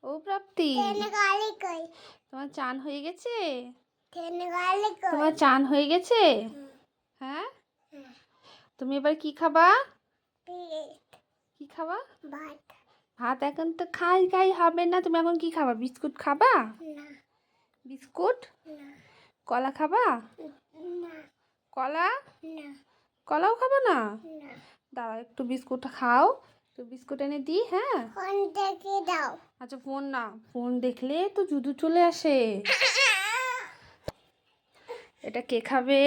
ও প্রাপ্তি, তোমার চান হয়ে গেছে? তোমার চান হয়ে গেছে? হ্যাঁ, তুমি এবার কি খাবা? কি খাবা? ভাত এখন তো খাই হবে না। তুমি এখন কি খাবা? বিস্কুট খাবা? বিস্কুট? কলা খাবা? কলা? কলাও খাবা না? দাঁড়াও, একটু বিস্কুট খাও। তো বিস্কুট এনে দিই। হ্যাঁ, দাও। আচ্ছা, ফোন না, ফোন দেখলে তো জুদু চলে আসে। এটা কে খাবে?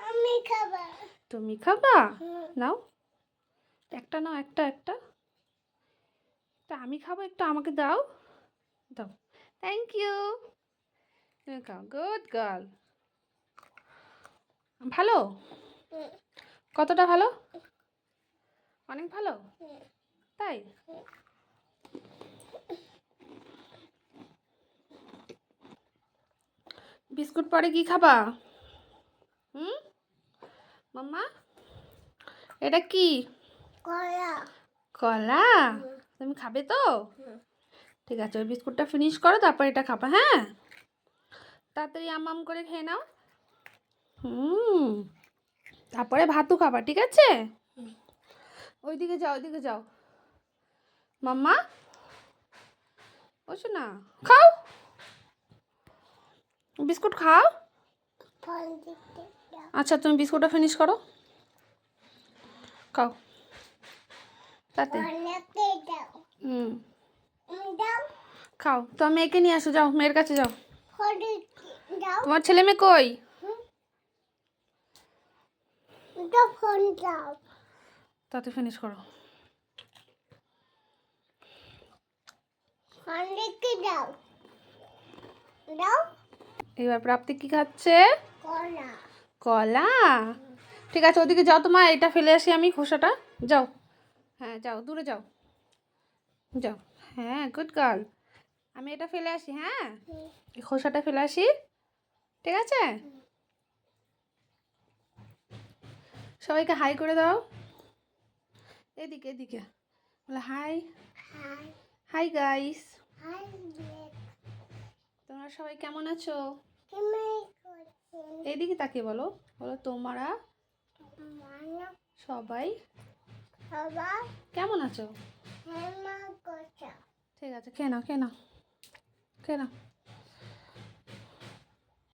আমি খাবো। তুমি খাবা? নাও, একটা নাও, একটা আমি খাবো, একটা আমাকে দাও। দাও, থ্যাংক ইউ। খাও, গুড গার্ল। ভালো? কতটা ভালো? অনেক ভালো? তাই? বিস্কুট পরে কি খাবা? মাম্মা, এটা কি? কলা। কলা? তুমি খাবে তো? ঠিক আছে, ওই বিস্কুটটা ফিনিশ করো, তারপর এটা খাবা। হ্যাঁ, তাড়াতাড়ি আম করে খেয়ে নাও। তারপরে ভাতও খাবা, ঠিক আছে? ওইদিকে যাও, ওইদিকে যাও। মাম্মা, বসো না, খাও বিস্কুট, খাও। আচ্ছা, তুমি বিস্কুটটা ফিনিশ করো, খাও তাতে। খাও। তো মেয়েকে নিয়ে আসো, যাও, মেয়ের কাছে যাও। তোমার ছেলে মেয়ে কই? তাতে ফিনিশ করো। এবার প্রাপ্তি কি খাচ্ছে? কলা। ঠিক আছে, ওদিকে যাও, তোমার এটা ফেলে আসি আমি, খোসাটা। যাও, হ্যাঁ যাও, দূরে যাও, যাও। হ্যাঁ, গুড গার্ল। আমি এটা ফেলে আসি। হ্যাঁ, এই খোসাটা ফেলে আসি, ঠিক আছে? সবাইকে হাই করে দাও। এদিকে এদিকে বলে হাই। হাই গাইস, তোমরা সবাই কেমন আছো? এইদিকে তাকিয়ে বলো, বলো তোমরা সবাই কেমন আছো? ঠিক আছে, খেয়ে নাও, খেয়ে নাও, খেয়ে নাও।